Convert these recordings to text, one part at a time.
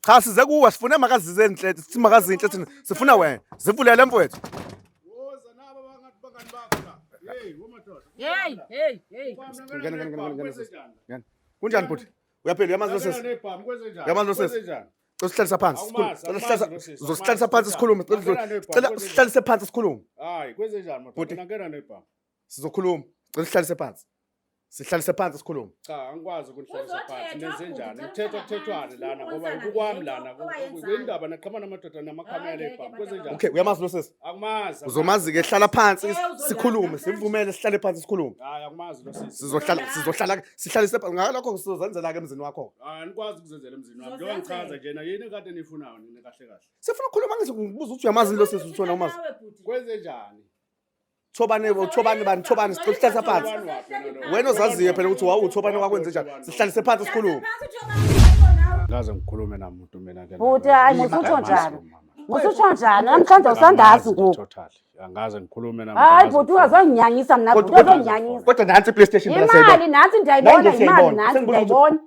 Cha size kuwe sifuna makazize enhle sithi makazinhle thina sifuna wena zivulele mfowethu. Woza nabo bangathi bangani bakho la. Hey womadoda. Hey. Ngani. Kunjani bhuti? Uyaphila uyamazi losisi? Uyamazi losisi? Sihlalisa phansi. Uzosihlalisa phansi sikhulume. Cela sihlalise phansi sikhulume. Hayi kwenze njani madoda? Ngena nebhamu. Sizokhuluma. Cela sihlalise phansi. Sihlalise phansi sikhulume. Cha angikwazi ukunihlalisa phansi. Nenze njani? Kuthethwane lana ngoba ukukwami lana. Kuyindaba naqhama namadoda namakhamera ebhamu. Kwenze njani? Okay, uyamazi losisi? Akumazi. Uzomazi ke hlala phansi sikhulume, sivumele sihlale phansi sikhulume. Hayi akumazi lo sisi. Sizohlala sihlalise phansi ngalokho sizozenzela ke emzini wakho. Hayi anikwazi ukuzenzela emzini wami. Njengoba ngichaza njena yini kade nifunayo nina kahle kahle. Sifuna ukukhuluma ngizokubuza ukuthi uyamazi losisi uthona umazi. Kwenze njani? Thobane sihlalisa phansi. Wena ozaziyo phela ukuthi wawuthobane wakwenze njani. Sihlalise phansi sikhulume. Ngaze ngikhulume namuntu mina ke. Bhuti hayi musutho njani? Musutho njani? Namhlanje usandazi ngoku. Total. Angaze ngikhulume namuntu. Hayi bhuti wazonginyanyisa mina bhuti wazonginyanyisa. Kodwa nansi PlayStation phela siyayibona. Imali nansi ndiyayibona imali nansi ndiyayibona.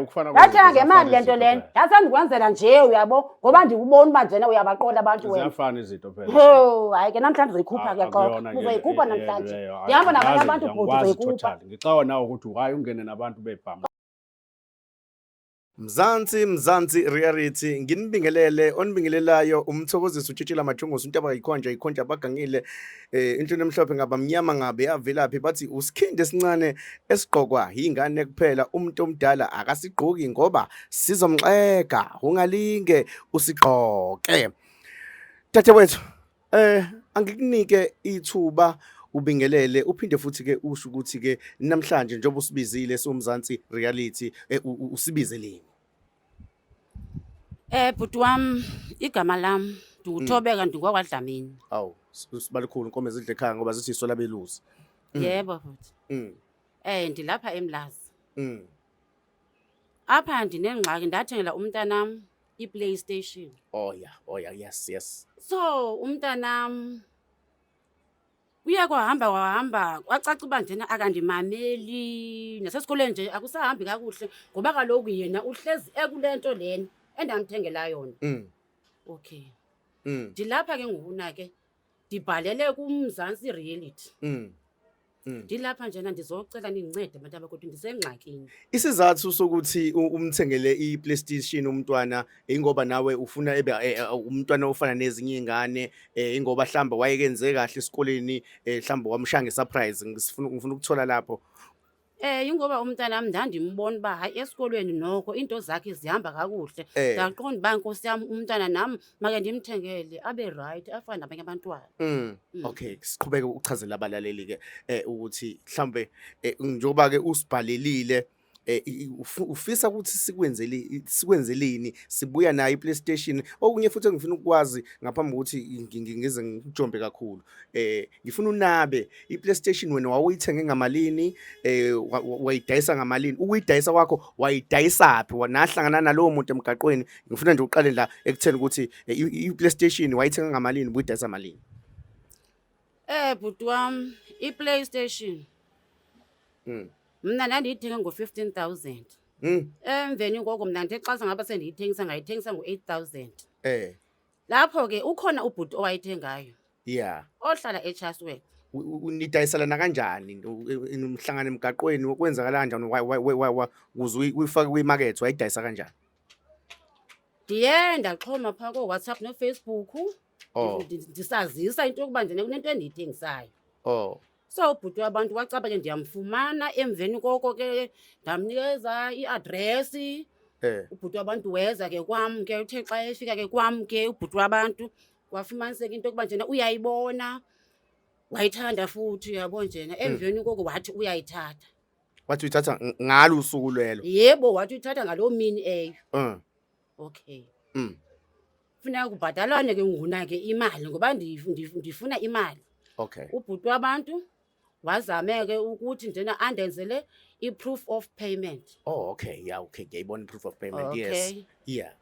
Ukufana Yathi ngemali lento lena. Yathi andikwenzela nje uyabo ngoba ndikubona uba njena uyabaqonda abantu wena. Ziyafana izinto phela. Hayi ke namhlanje uzoyikhupha ke qo. Uzoyikhupha namhlanje. Ndihamba nabanye abantu bhuti uzoyikhupha. Ngixawa nawe ukuthi hayi ungene nabantu bebhamu. Mzansi reality nginibingelele onibingelelayo umthokozisi utshitshila mathungusi into abayikhonja abagangile into emhlophe ngaba mnyama ngabe yavelaphi bathi usikhinde esincane esigqokwa ingane kuphela umuntu omdala akasigqoki ngoba sizomxega ungalinge usigqoke tathe wethu angikunike ithuba ubingelele uphinde futhi ke usho ukuthi ke namhlanje njengoba usibizile somzansi reality usibize lini bhuti wami igama lami Ndikuthobeka ndingokwaDlamini. Awu sibalikhulu inkomo ezidle ekhaya ngoba zithi isola beluzi. Yebo bhuti. Ndilapha eMlazi. Apha ndinengxaki ndathengela umntanami iPlayStation. Oh yeah yes. So umntanami uye kwahamba kwacaca uba njena akandimameli nasesikoleni nje akusahambi kakuhle ngoba kaloku yena uhlezi ekulento lena endamthengela yona. Okay. Ndilapha ke ngokuna ke ndibhalele kuMzansi Reality. Ndilapha njena ndizocela ningincede abantu abakodwa ndisengxakini. Isizathu sokuthi umthengele iPlayStation umntwana ingoba nawe ufuna umntwana ofana nezinye izingane ingoba mhlamba wayekenze kahle esikoleni mhlamba wamshaya ngesurprise ngifuna ukuthola lapho. Ingoba umntanami ndandimbona ba hayi esikolweni noko into zakhe zihamba kakuhle. Ngaqonda ba Nkosi yami umntana nami make ndimthengele abe right afana nabanye abantwana. Okay siqhubeke uchazela abalaleli ke ukuthi mhlambe njoba ke usibhalelile ufisa ukuthi sikwenzeleni sibuya nayo iPlayStation okunye futhi engifuna ukwazi ngaphambi ukuthi ngize ngijombe kakhulu ngifuna unabe iPlayStation wena wawuyithenge ngamalini wayidayisa ngamalini ukuyidayisa kwakho wayidayisa phi wanahlangana nalowo muntu emgaqweni ngifuna nje uqale la ekutheni ukuthi iPlayStation wayithenga ngamalini ubuyidayisa malini. Bhuti wami iPlayStation Mina ndandiyithenga ngo-15,000. Emveni koko mina ndithe xa ngaba sendiyithengisa ngayithengisa ngo-8,000. Lapho ke ukhona ubhuti owayithengayo. Yeah. Ohlala eChasworth. Nidayiselana kanjani umhlangano emgaqweni okwenzakala kanjani ukuze uyifake kwimarket wayidayisa kanjani? Ndiye ndaxhoma phaka ko-WhatsApp no-Facebook. Ndisazisa into yokuba njena kunento endiyithengisayo. So ubhuti wabantu wacaba ke ndiyamfumana emveni koko ke ndamnikeza i-address. Ubhuti wabantu weza ke kwam ke uthe xa efika ke kwam ke ubhuti wabantu wafumaniseka into yokuba njena uyayibona wayithanda futhi uyabona njena emveni koko wathi uyayithatha. Wathi uyithatha ngalo usuku lwelo? Yebo wathi uyithatha ngaloo mini eyo. Okay. Funeka kubhatalwane ke nguna ke imali ngoba ndifuna imali. Okay. Ubhuti wabantu wazameke ukuthi njena andenzele i-proof of payment. Okay. Yeah, okay. Ngiyayibona proof of payment. Yes. Yeah.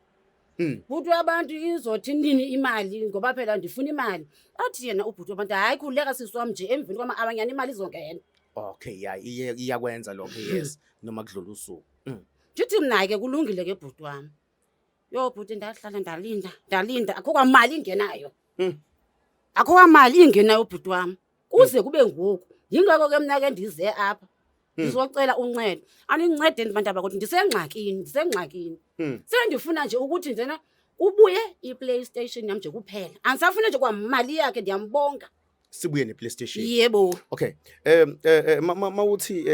Ubhuti wabantu izothi nini imali ngoba phela ndifuna imali. Athi yena ubhuti wabantu hayi khuleka sisi wami nje emveni kwama abanyana imali izongena. Okay, yeah, iyakwenza lokho yes noma kudlula usuku. Ndithi mina ke kulungile ke bhuti wami. Yo bhuti ndahlala ndalinda akukho mali ingenayo. Akukho mali ingenayo bhuti wami. Kuze kube ngoku. Yingako ke mina ke ndize apha. Ngizocela uncedo. Anincede bantaba ukuthi ndisengxakini. Sendifuna nje ukuthi njena ubuye iPlayStation yami nje kuphela. Anisafuna nje kwamali yakhe ndiyambonga. Sibuye nePlayStation. Yebo. Okay. Mawuthi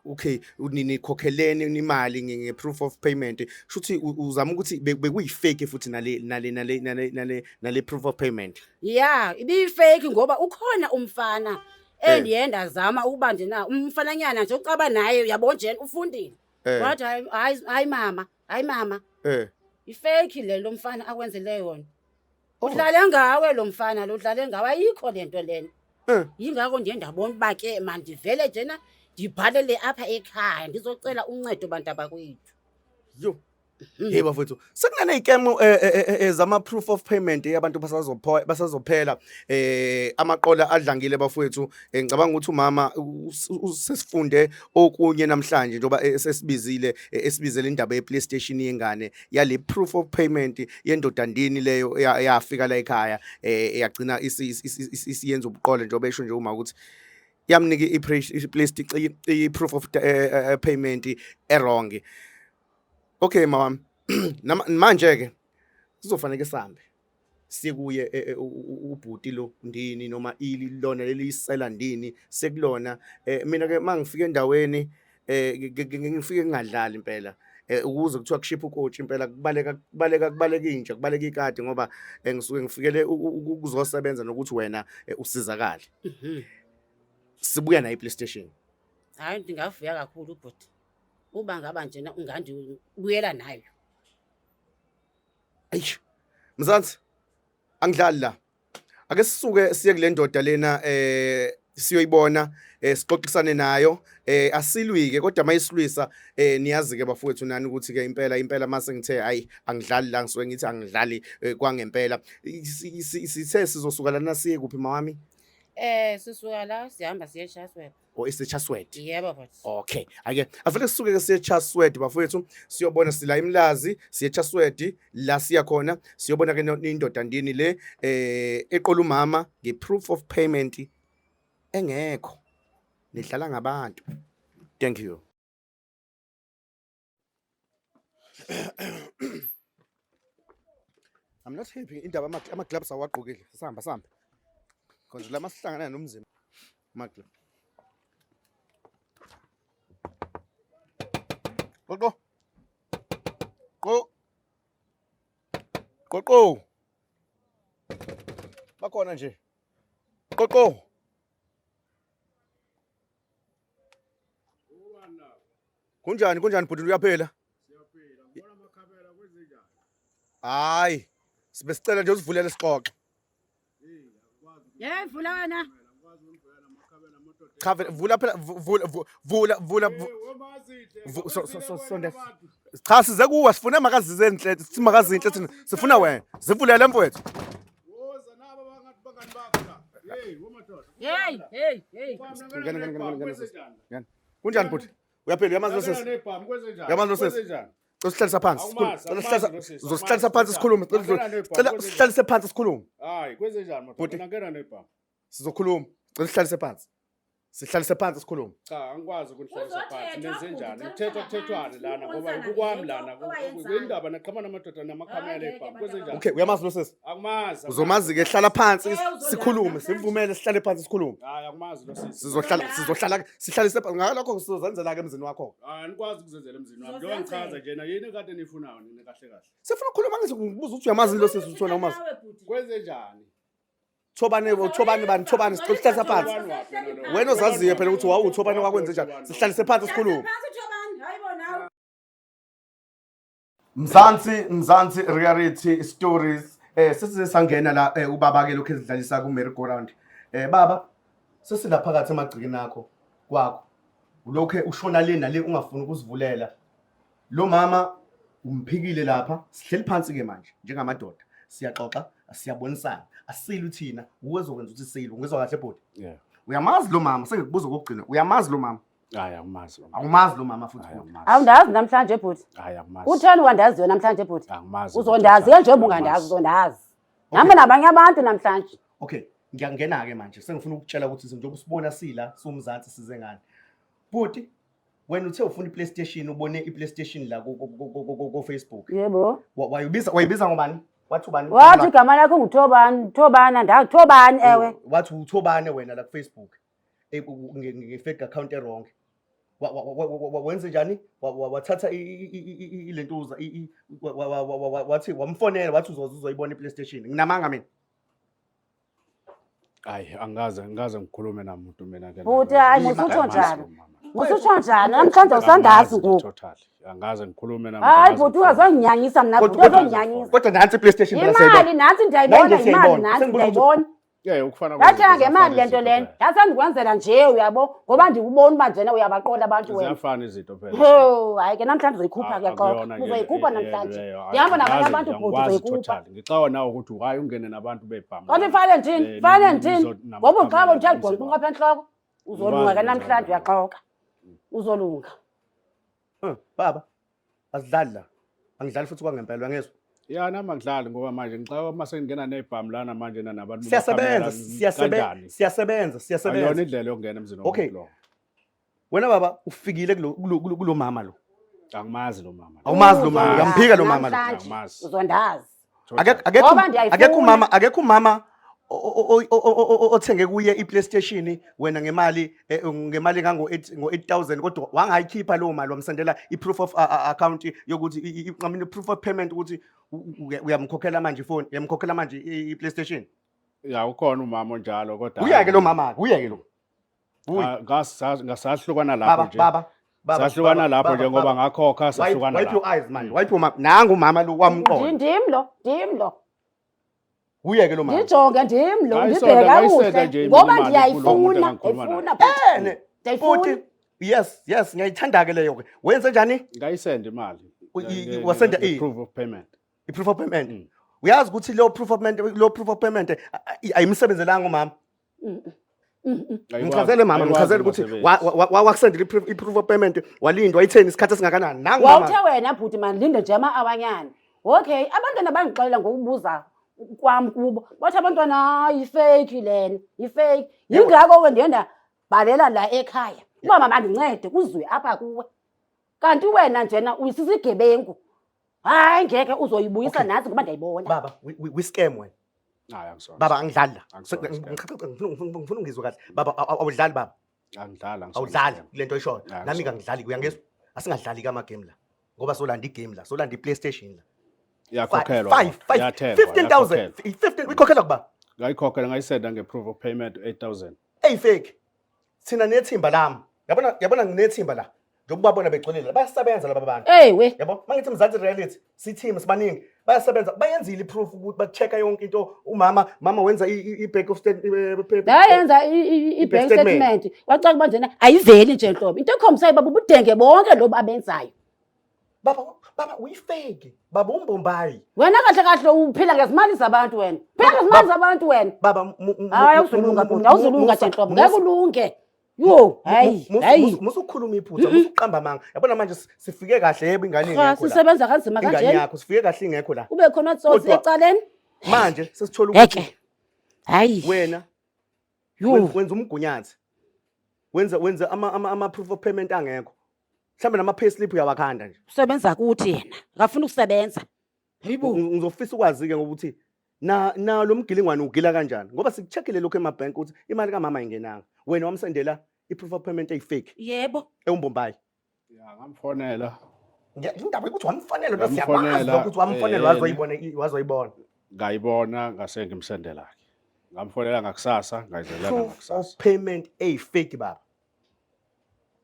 okay nikhokhelene imali ngeproof of payment. Shuthi uzama ukuthi bekuyifake futhi nale proof of payment. Yeah, ibiyifake ngoba ukhona umfana endiyenda zama ukuba njena umfananyana nje ucaba naye yabo njena ufundile. Wathi hayi mama. Ifake le lo mfana akwenzele yona. Udlale ngawe lo mfana lo udlale ngawe ayikho lento lena. Yingako ndiye ndabona uba ke mandivele njena ndibhalele apha ekhaya ndizocela uncedo bantaba kwethu. Yo. Hey bafowethu sekunane ikemo zama proof of payment yabantu basazophela amaqola adlangile bafowethu ngicabanga ukuthi umama usesifunde okunye namhlanje njoba sesibizile esibizele indaba yePlayStation yengane yale proof of payment yendodandini leyo yafika la ekhaya yagcina isiyenza ubuqole njoba esho nje uma ukuthi yamnika iPlayStation i-proof of payment wrong. Okay mama manje ke sizofanele sambe sikuye ubhuti lo ndini noma ilona lelisela ndini sekulona mina ke mangifika endaweni ngifike ngingadlali impela ukuze kuthiwa kushipha ucoach impela kubaleka intsha kubaleka ikade ngoba ngisuke ngifikele ukuzosebenza nokuthi wena usizakala. Sibuya na iPlayStation. Hayi ndingavuya kakhulu ubhuti. Uba ngaba njena ungandibuyela nayo. Ayish. Mzansi angidlali la. Ake sisuke siye kule ndoda lena siyoyibona sixoxisane nayo asilwike kodwa mayisilwisa niyazi ke bafowethu nani ukuthi ke impela mase ngithe hayi angidlali la ngisuke ngithi angidlali kwangempela sithe sizosuka lana siye kuphi mawami? Sisuka la sihamba siye eChaswell. EChaswell. Yebo bafowethu. Okay. Ake avele sisuke ke siye eChaswell bafowethu siyobona sila imlazi siye eChaswell la siya khona siyobona ke indodandini le eqola umama ngeproof of payment engekho nidlala ngabantu. Thank you. I'm not happy indaba ama gloves awagqokile sihamba konje la masihlangana nomzimba magla Qoqo bakhona nje Qoqo kunjani bhuti uyaphela Ngibona amakhamera kwenze njani? hayi sibe sicela nje usivulele isixoxo Vula wena. cha vula phela vula cha size kuwe sifuna makazize enhle sithi makazinhle thina sifuna wena sivulele mfowethu Woza nabo bangathi bangani bakho la. Hey, womadoda. Hey. ngani kunjani bhuti uyaphela uyamazi lo sesi Nebhamu kwenze njani? Uyamazi lo sesi? Kwenze njani? Sihlalisa phansi uzosihlalisa phansi sikhulume cela sihlalise phansi sikhulume Hayi, kwenze njani Bhuti. madoda? Ngena nebhamu. sizokhuluma cela sihlalise phansi sikhulume Cha, angikwazi ukunihlalisa phansi. Uzothethwa, Nenze njani? bhuti, Kuthethwa kuthethwane lana ngoba kukwami lana. Kwendaba naqhama namadoda namakhamera nebhamu. Kwenze njani? okay uyamazi lo sesi Akumazi. uzomazi ke hlala phansi uzolala sikhulume namhlanje. simvumele sihlale phansi sikhulume Hayi, akumazi lo sisi. sizohlala sihlalise phansi ngalokho sizozenzela ke emzini wakho Hayi, anikwazi ukuzenzela emzini wami. Njengoba ngichaza njena yini kade nifunayo nini kahle kahle. sifuna ukukhuluma ngibuza ukuthi uyamazi lo sesi uthona umazi Kwenze njani? thobane sicela sihlalisa phansi wena ozaziyo phela ukuthi wawuthobane wakwenze njani sihlalise phansi sikhulume Mzansi reality stories sesize sangena la ubaba ke lokho ezidlalisa ku merry go round baba sesila phakathi emagcikini akho kwakho ulokho ushona le nale ungafuni ukuzivulela lo mama umphikile lapha sihleli phansi ke manje njengamadoda siyaxoxa siyabonisana asile uthina uwezokwenza ukuthi sile ungezwa kahle bhodi Yeah. uyamazi lo mama sengikubuza ukugcina uyamazi lo mama Hayi angimazi. Awumazi lo mama futhi. Awundazi namhlanje bhuti. Hayi angimazi. Utheni wandaziyo namhlanje bhuti? Angimazi. Uzondazi njengoba ungandazi uzondazi. Nami nabanye abantu namhlanje. Okay, ngiyangena ke manje. Sengifuna ukutshela ukuthi njengoba usibona sila somzansi size ngani. Bhuti, wena uthe ufuna iPlayStation ubone iPlayStation la ku Facebook. Yebo. Wayibiza ngobani? Wathi ubani? Wathi igama lakho nguThobani, Thobana Thobani ewe. Wathi uThobane wena la ku Facebook. Nge-fake account wrong. Wenze njani? Wathatha ilentuza wathi wamfonela wathi uzoyibona iPlayStation. Nginamanga mina. Hayi angaze ngikhulume namuntu mina ke. Futhi hayi musutsho njalo. Musutsho njalo namhlanje usandazi ngoku. Total. Angaze ngikhulume namuntu. Hayi futhi uzonginyanyisa mina futhi uzonginyanyisa. Kodwa nansi iPlayStation mina sayibona. Imali nansi ndiyayibona imali nansi ndiyayibona. Ukufana Yathenga ngemali lento lena. Yasendikwenzela nje uyabo ngoba ndikubona manje na uyabaqola abantu wena. Ziyafana izinto phela. Ho, hayi ke namhlanje uzoyikhupha ke xoxa. Uzoyikhupha namhlanje. Ngihamba nabanye abantu futhi uzoyikhupha. Ngixawa nawe ukuthi hayi ungene nabantu bebhamu. Kanti fanele ndini? Ngoba uxaba nje agqonqa apha enhloko. Uzolunga ke namhlanje uyaxoxa. Uzolunga. Baba, asidlali la. Angidlali futhi kwangempela uyangezwa? Ya nami angidlali ngoba manje ngicela uma sengena nebhamu lana manje nabantu siyasebenza. Ayona indlela yokungena emzini womuntu lo. Wena baba ufikile kulo mama lo. Angimazi lo mama. Awumazi lo mama, uyamphika lo mama lo. Angimazi. Uzondazi. Akekho umama othenge kuye iPlayStation wena ngemali ngo-8,000 kodwa wangayikhipha leyo mali wamsendela iproof of account yokuthi iqhamile proof of payment ukuthi uyamkhokhela manje ifoni uyamkhokhela manje iPlayStation. Ya ukhona umama onjalo kodwa uyeke lo mama uyeke lo. Ngasahlukana lapho nje. Sahlukana lapho nje ngoba ngakhokha sahlukana lapho. Wipe your eyes man. Wipe your mouth. Nangu umama lo wamqola. Ndim lo. Uyeke lo mama. Ngijonge ndim lo ngibheka kuhle ngoba ndiyayifuna futhi yes ngiyayithanda ke leyo ke wenze njani ngayisenda imali wasenda proof of payment i-proof of payment uyazi ukuthi lo proof of payment ayimsebenzelanga umama ngichazele mama ngichazele ukuthi wakusendela i-proof of payment walindwa wayitheni isikhathi esingakanani nangu mama wawuthe wena bhuti mani linde nje ama-awanyana okay abantwana bangixolela ngokubuza kwami kubo bathi abantwana yifake lena yifake yingako ke ndiyenda balela la ekhaya uba mama ndincede kuzwe apha kuwe kanti wena njena uyisisigebengu hayi ngeke uzoyibuyisa nathi ngoba ndiyayibona baba we scam wena hayi angisorry baba angidlali la ngifuna ungizwe kahle baba awudlali baba angidlala awudlali lento oyishoyo nami ngangidlali uyangizwa asingadlali kama game la ngoba solanda igame la solanda iPlayStation la yakhokhelwa 15,000 uyikhokhela kuba ngayikhokhela ngayisenda ngeproof of payment 8,000 fake thina nethimba lami yabona nginethimba la ngokubabona begcolile bayasebenza laba bantu we yabo mangithi Mzansi Reality sithimba sibaningi bayasebenza bayenzile iproof ukuthi ba-checka yonke into mama wenza i-bank of statement bayenza i-bank statement wacaka manje ayiveli nje nhlobo into ekhombisayo baba ubudenge bonke lobu abenzayo baba uyifake baba umbombayi wena kahle uphila ngezimali zabantu wena phela ngezimali zabantu wena baba hayi awuzulunga bhuti awuzulunga nje nhlobo ngeke ulunge yo hayi musukhuluma iphutha musuqamba amanga yabona manje sifike kahle yebo ingane ingekho la sisebenza kanzima kanje ingane yakho sifike kahle ingekho la ube khona tsotsi ecaleni manje sesithola ukuthi hayi wena wenza umgunyathi wenza ama proof of payment angekho mhlambe nama payslip uyawakhanda nje usebenza kuthi yena akafuna ukusebenza hayibo ngizofisa ukwazi ke ngokuthi na lo mgilingwane ugila kanjani ngoba sikucheckile lokho emabank ukuthi imali kamama ayingenanga wena wamsendela iproof of payment eyifake yebo eUmbombayi ya ngamfonela indaba ukuthi wamfonela lo siyakwazi ukuthi wamfonela wazoyibona ngayibona ngase ngimsendela ke ngamfonela ngakusasa ngayizelana ngakusasa proof of payment eyifake baba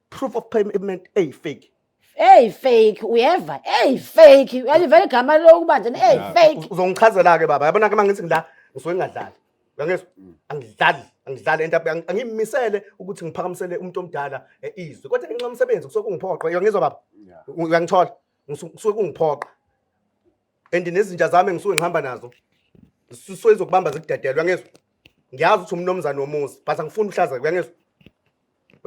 proof of payment fake uyeva fake uyalivela igama lokuba nje fake uzongichazela ke baba yabona ke mangithi ngila ngisuke ngadlali uyangizwa angidlali ento angimisele ukuthi ngiphakamisele umuntu omdala izwe kodwa ngenxa umsebenzi kusuke kungiphoqa uyangizwa baba uyangithola ngisuke kungiphoqa and nezinja zami ngisuke ngihamba nazo sisuke izokubamba zikudedela uyangizwa ngiyazi ukuthi umnomzana womuzi but angifuni uhlaza uyangizwa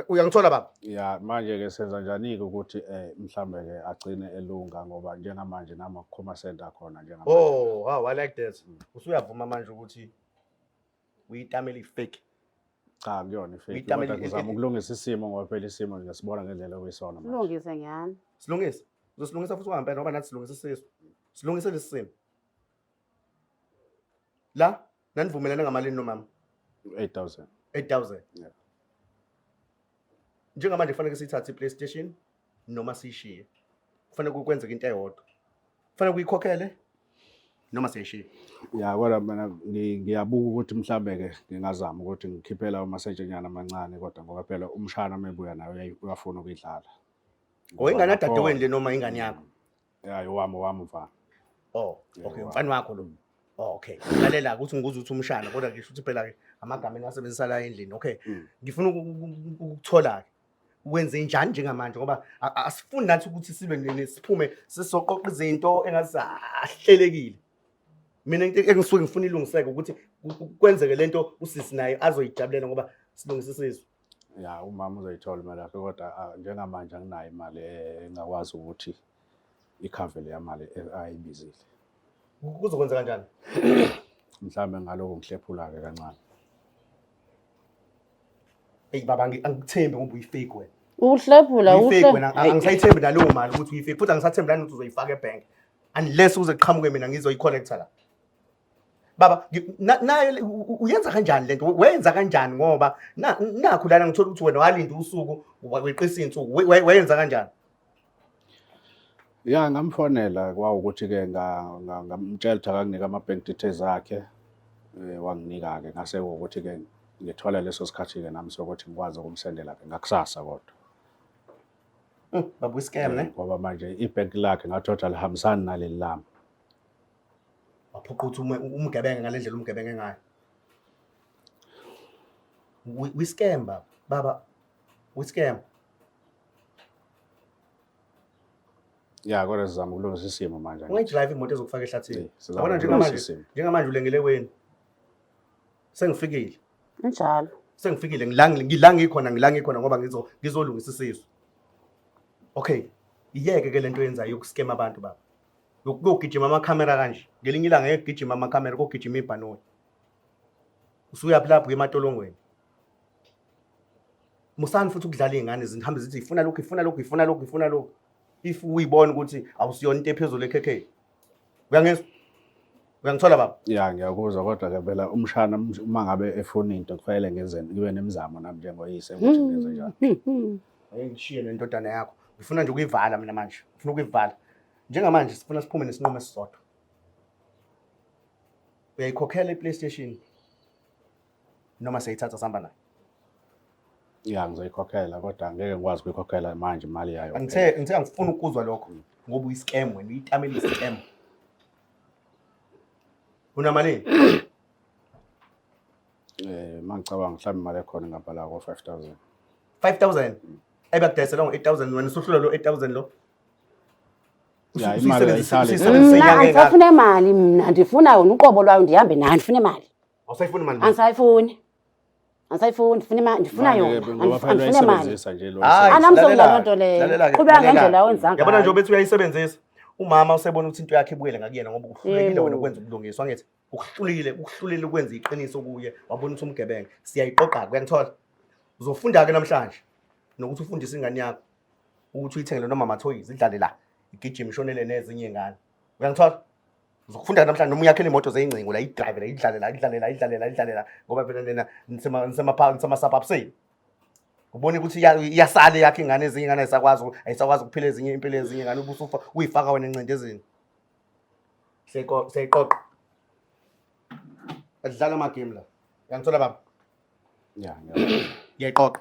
Uyangithola baba? Ya manje ke senza njani-ke ukuthi mhlambe ke agcine elunga ngoba njengamanje nami akukhoma senda khona njengamanje. Oh, wow, I like that. Usuyavuma manje ukuthi uyitameli fake. Cha kuyona ifake kodwa ngizama ukulungisa isimo ngoba phela isimo ngisibona ngendlela okuyisona manje. Silungise ngiyani. Silungise. Uzosilungisa futhi ungempela ngoba nathi silungisa isisu. Silungise lesi simo. La nanivumelane ngamalini nomama? 8,000. 8,000. Yeah. Njengamanje kufanele sithathe iPlayStation noma siyishiye. Kufanele kukwenzeke into eyodwa. Kufanele kuyikhokhele noma siyishiye. Ya kodwa mina ngiyabuka ukuthi mhlambe ke ngingazama ukuthi ngikhiphela umasetshanyana amancane kodwa ngoba phela umshana mebuya nayo uyafuna ukuyidlala. Ingane dadewenu le noma ingane yakho? Ya wami mfana. Oh, okay, mfana wakho lo. Oh, okay. Lalela ukuthi ngikuza ukuthi umshana kodwa ngisho ukuthi phela ke amagama engasebenzisa la endlini. Okay. Ngifuna ukuthola wenze njani njengamanje ngoba asifuni nathi ukuthi sibe nesiphume sisoqoqa izinto engasahlelekile. Mina into engisuke ngifuna ilungiseke ukuthi kwenzeke lento usisi naye azoyijabulela ngoba silungisa isizwe. Ya umama uzoyithola imali yakhe kodwa njengamanje anginayo imali engakwazi ukuthi ikhave le yamali ayibizile. Kuzokwenza kanjani? Mhlambe ngaloko ngihlephula ke kancane. Hey baba angithembi ngoba uyifake wena. Uhlephula wena angisayithembi nalowo mali ukuthi uyifake futhi angisathembi lana ukuthi uzoyifaka ebank unless uze qhamuke mina ngizoyiconnecta la. Baba naye uyenza kanjani lento? Wenza kanjani ngoba nakho lana ngithola ukuthi wena walinda usuku weqisa insuku wenza kanjani? Ya ngamfonela kwawukuthi ke ngamtshela ukuthi akanginika ama-bank details akhe wanginika ke ngase ukuthi ke ngithola leso sikhathi ke nami sokuthi ngikwazi ukumsendela ke ngakusasa kodwa. Baba uscam ne? Ngoba manje ibank lakhe ngathola lihambisana naleli lami. Waphoqa ukuthi umgebenge ngalendlela umgebenge ngayo. We scam baba. We scam. Ya kodwa sizama ukulungisa isimo manje. Ungayidrive imoto ezokufaka ehlathini. Yabona njengamanje ngilele weni. Sengifikile. Njalo. Sengifikile ngila ngikhona ngoba ngizolungisa isizwe. Okay. Iyeke ke lento yenzayo yokuscam abantu baba. Yokugijima ama-camera kanje. Ngelinye ilanga ngegijima ama-camera kokugijima ibhanoyi. Usuya lapho ematolongweni. Musani futhi ukudlala izingane zihambe zithi ifuna lokhu. If uyibona ukuthi awusiyona into ephezulu ekhekhe. Uyangizwa? Uyangithola baba? Ya ngiyakuzwa kodwa ke phela umshana uma ngabe efuna into kufanele ngibe nemizamo nami njengoyise ukuthi ngenze njani. Ngishiye lentodana yakho. Ngifuna nje ukuyivala mina manje. Ngifuna ukuyivala. Njengamanje sifuna siphume nesinqumo esisodwa. Uyayikhokhela iPlayStation noma seyithatha sihamba nayo? Ya ngizoyikhokhela kodwa ngeke ngikwazi ukuyikhokhela manje imali yayo. Ngithe angifuni ukuzwa lokho ngoba uyiscam wena uyitamela iscam. Unamalini? Mangicabanga mhlawumbe imali ekhona ngaphala ko 5,000. 5,000? Ebakudayisela ngo-8,000 wena usuhlula lo 8,000 lo. Ya imali ayihlali. Angisafuna imali mina ndifuna wona uqobo lwayo ndihambe nayo ndifuna imali. Awusayifuni imali? Angisayifuni ndifuna imali ndifuna yona. Andifuna imali. Anamzonga lonto le. Qhubeka ngendlela wenzanga. Yabona nje bethi uyayisebenzisa. Umama usebona ukuthi into yakhe ibuyele ngakuyena ngoba uhlulekile wena ukwenza ubulungiswa ngithi ukuhlulile ukwenza iqiniso kuye wabona ukuthi umgebenge siyayiqoqa kuyangithola. Uzofunda ke namhlanje nokuthi ufundise ingane yakho ukuthi uyithengele noma amathoyizi idlale la igijima ishonele nezinye izingane. Uyangithola? Uzokufunda namhlanje noma uyakhela imoto zeyingcingo la idrive la idlale la ngoba phela nina nisema suburbs. Ubone ukuthi iyasala yakhe ingane ezinye ingane ayisakwazi ukuphila ezinye impilo ezinye ngani ubusufa uyifaka wena encindezini. Seyiqoqa. Adlala ama game la. Uyangithola baba? Ya ngiyayiqoqa.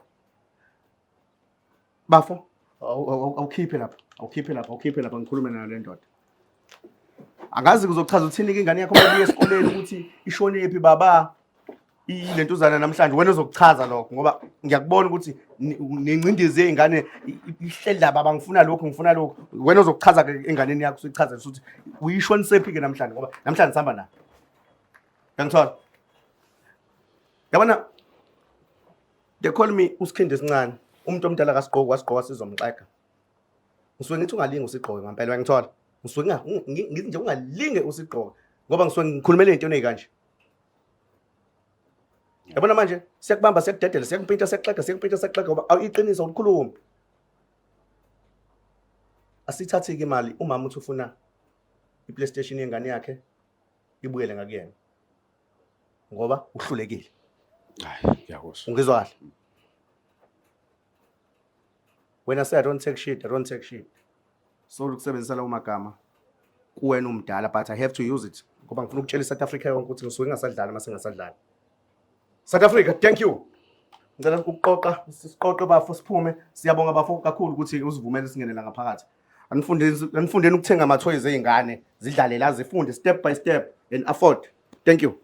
Bafo awukhiphe lapha ngikhulume nayo le ndoda. Angazi kuzochaza uthini ingane yakho mayibuye esikoleni ukuthi ishone phi baba. Ilentuzana namhlanje wena uzokuchaza lokho ngoba ngiyakubona ukuthi nencindezi yezingane ihleli baba ngifuna lokho wena uzokuchaza ke enganeni yakho usichaza ukuthi uyishonise phi ke namhlanje ngoba namhlanje sihamba nayo. Ngiyangithola. Yabona they call me usikhindi esincane umuntu omdala kasigqoki wasigqoka sizomxega. Ngisuke ngithi ungalingi usigqoke ngempela uyangithola. Ngisuke ngithi nje ungalinge usigqoke ngoba ngisuke ngikhulumela into ezikanje. Yabona manje siyakubamba siyakudedela siyakuphinta siyakuphinta ngoba ayiqiniso ukukhuluma. Asithathe ke imali umama uthi ufuna iPlayStation yengane yakhe ibuyele ngakuyena. Ngoba uhlulekile. Hayi ngiyakuzwa. Ungizwa kahle? When I say I don't take shit. So ukusebenzisa lawo magama kuwena umdala but I have to use it ngoba ngifuna ukutshela iSouth Africa yonke ukuthi ngisuke ngingasadlala mase ngingasadlala. South Africa, thank you. Ngicela ukuqoqa siqoqe bafo siphume. Siyabonga bafo kakhulu ukuthi usivumele singene la ngaphakathi. Anifundeni ukuthenga ama toys ezingane zidlale la zifunde step by step and afford. Thank you.